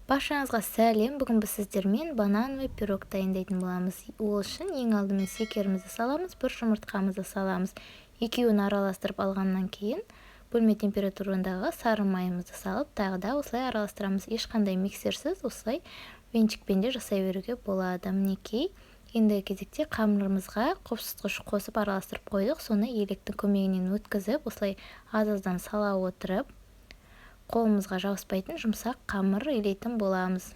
Баршаңызға сәлем. Бүгін біз сіздермен банановый пирог дайындайтын боламыз. Ол үшін ең алдымен секерімізді саламыз, бір жұмыртқамызды саламыз. Екеуін араластырып алғаннан кейін бөлме температурасындағы сары майымызды салып, тағы да осылай араластырамыз. Ешқандай миксерсіз осылай венчикпен де жасай беруге болады. Мінекей, ендігі кезекте қамырымызға қопсытқыш қосып араластырып қойдық. Соны електің көмегінен өткізіп, осылай аз-аздан сала отырып, қолымызға жабыспайтын жұмсақ қамыр илейтін боламыз.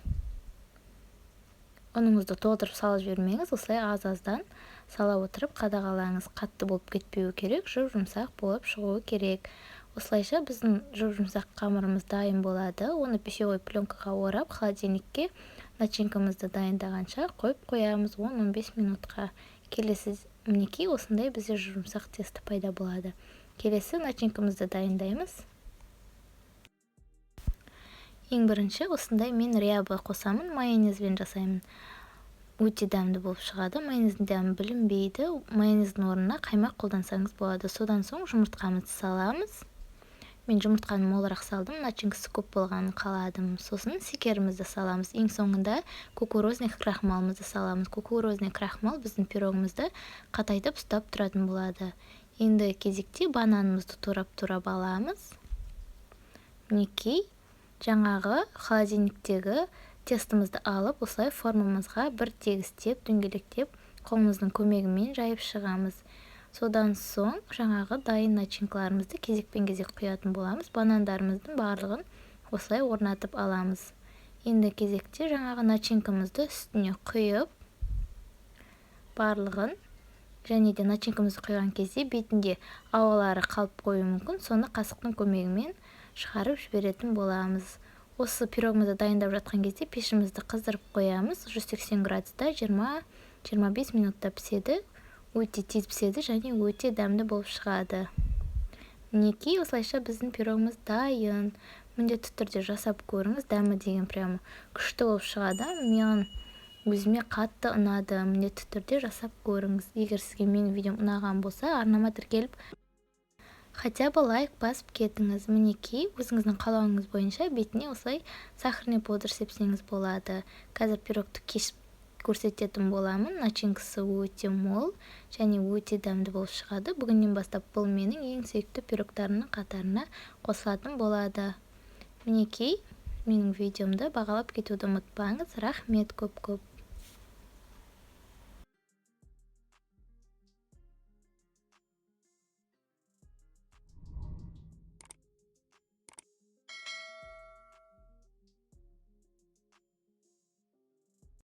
Ұныңызды толтырып салып жібермеңіз, осылай аз-аздан сала отырып қадағалаңыз. Қатты болып кетпеуі керек, жұмсақ болып шығуы керек. Осылайша біздің жұмсақ қамырымыз дайын болады. Оны пищевой пленкаға орап, холодильникке начинкамызды дайындағанша қойып қоямыз 10-15 минутқа. Келесі мінекей осындай бізде жұмсақ тесто пайда болады. Келесі начинкамызды дайындаймыз. Ең бірінші осындай мен ряба қосамын, майонезбен жасаймын. Өте дәмді болып шығады. Майонездің дәмі білінбейді. Майонездің орнына қаймақ қолдансаңыз болады. Содан соң жұмыртқамызды саламыз. Мен жұмыртқаны молырақ салдым, начинкасы көп болғанын қаладым. Сосын секерімізді саламыз. Ең соңында кукурузный крахмалымызды саламыз. Кукурузный крахмал біздің пирогымызды қатайтып ұстап тұратын болады. Енді кезекте бананымызды турап аламыз. Мінекей, жаңағы холодильниктегі тестімізді алып, осылай формамызға бір тегістеп, дөңгелектеп, қолымыздың көмегімен жайып шығамыз. Содан соң жаңағы дайын начинкаларымызды кезек құятын боламыз. Банандарымыздың барлығын осылай орнатып аламыз. Енді кезекте жаңағы начинкамызды үстіне құйып, барлығын, және де начинкамызды құйған кезде бетінде ауалары қалып қою мүмкін. Соны қасықтың көмегімен шығарып жіберетін боламыз. Осы пирогымызды дайындап жатқан кезде пешімізді қыздырып қоямыз. 180 градуста 20-25 минутта піседі. Өте тез піседі және өте дәмді болып шығады. Мінекей, осылайша біздің пирогымыз дайын. Міндетті түрде жасап көріңіз. Дәмі деген прямо күшті болып шығады. Мен өзіме қатты ұнады. Міндетті түрде жасап көріңіз. Егер сізге менің видеом ұнаған болса, арнама тіркеліп хотя бы лайк басып кетіңіз. Мінекей, өзіңіздің қалауыңыз бойынша бетіне осылай сахарный пудр сепсеңіз болады. Қазір пирогты кесіп көрсететін боламын. Начинкасы өте мол және өте дәмді болып шығады. Бүгіннен бастап бұл менің ең сүйікті пирогтарымның қатарына қосылатын болады. Мінекей, менің видеомды бағалап кетуді ұмытпаңыз. Рахмет көп-көп.